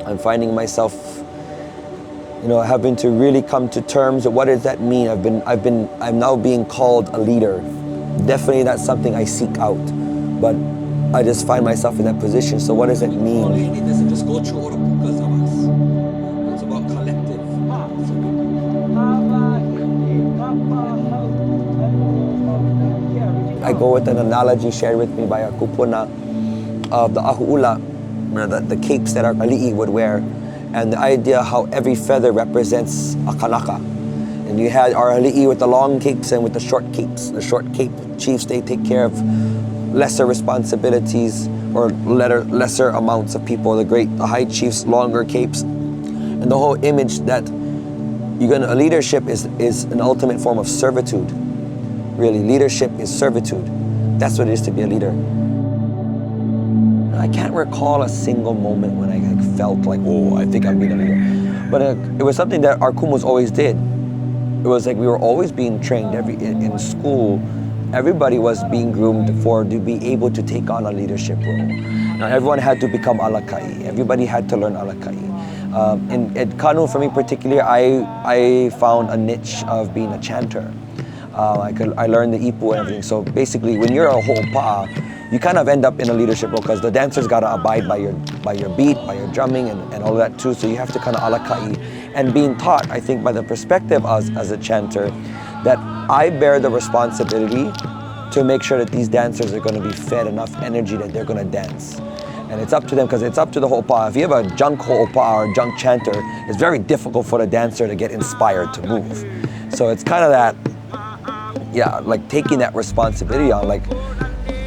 I'm finding myself, having to really come to terms with what does that mean. I'm now being called a leader. Definitely that's something I seek out, but I just find myself in that position. So what does it mean? It doesn't just go through all the pukas of us. It's about collective. I go with an analogy shared with me by a kupuna of the ahu'ula, the capes that our ali'i would wear, and the idea how every feather represents a kanaka. And you had our ali'i with the long capes and with the short capes. The short cape chiefs, they take care of lesser responsibilities or lesser amounts of people. The high chiefs, longer capes. And the whole image that a leadership is an ultimate form of servitude. Really, leadership is servitude. That's what it is to be a leader. I can't recall a single moment when I felt like, oh, I think I'm being a leader. But it was something that our kumus always did. It was like we were always being trained in school. Everybody was being groomed to be able to take on a leadership role. Now, everyone had to become alaka'i. Everybody had to learn alaka'i. At Kanu, for me particularly, I found a niche of being a chanter. I learned the ipu and everything. So basically, when you're a ho'opa'a, you kind of end up in a leadership role because the dancers got to abide by your beat, by your drumming, and all of that too. So you have to kind of alaka'i. And being taught, I think, by the perspective as a chanter, that I bear the responsibility to make sure that these dancers are going to be fed enough energy that they're going to dance. And it's up to them, because it's up to the ho'opa'a. If you have a junk ho'opa'a or a junk chanter, it's very difficult for the dancer to get inspired to move. So it's kind of that, like taking that responsibility on, like,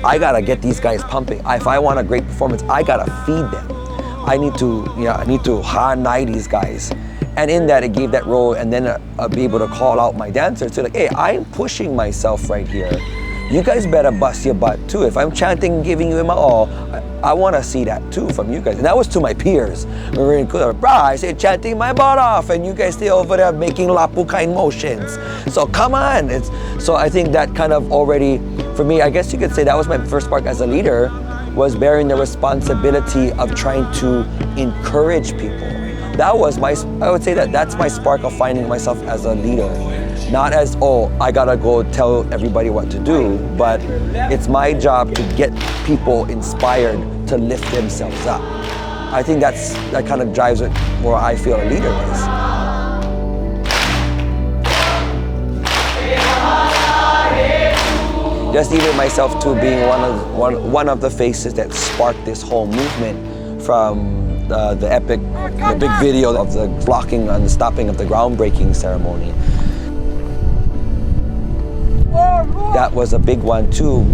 I gotta get these guys pumping. If I want a great performance, I gotta feed them. I need to hānai these guys. And in that, it gave that role, and then be able to call out my dancers to, like, hey, I'm pushing myself right here. You guys better bust your butt too. If I'm chanting and giving you my all, I want to see that too from you guys. And that was to my peers. We were in Kula, I say chanting my butt off, and you guys stay over there making lapu kind motions. So come on. So I think that kind of already, for me, I guess you could say that was my first spark as a leader, was bearing the responsibility of trying to encourage people. That was I would say that's my spark of finding myself as a leader. Not as, oh, I gotta go tell everybody what to do, but it's my job to get people inspired to lift themselves up. I think that kind of drives it where I feel a leader is. Just even myself too being one of the faces that sparked this whole movement from the big video of the blocking and the stopping of the groundbreaking ceremony. That was a big one too,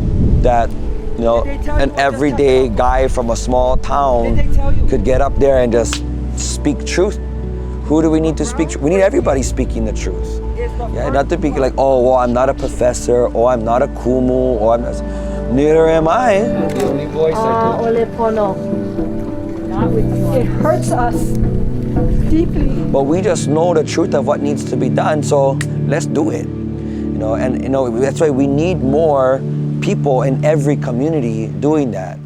that an everyday guy from a small town could get up there and just speak truth. Who do we need to speak? We need everybody speaking the truth. Yeah, not to be like, oh, well, I'm not a professor, or I'm not a kumu, or neither am I. The only voice It hurts us deeply. But we just know the truth of what needs to be done, so let's do it. That's why we need more people in every community doing that.